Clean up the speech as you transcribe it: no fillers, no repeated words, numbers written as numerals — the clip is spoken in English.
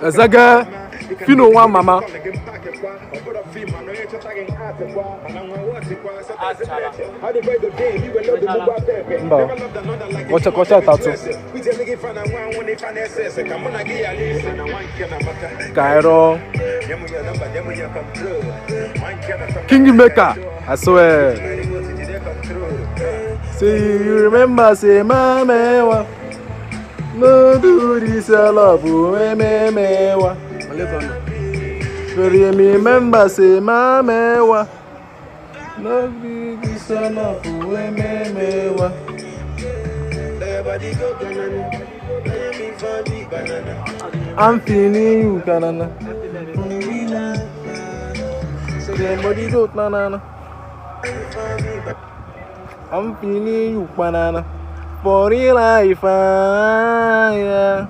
Ezaga Fino one mama. Kocha tatu. Cairo. Kingmaker, I swear. See you remember, say mama. No do this love, mewa. Remember, say mama. No do this love, mewa. I'm feeling you, banana. Somebody don't banana. I'm feeling you, banana. For real life, yeah.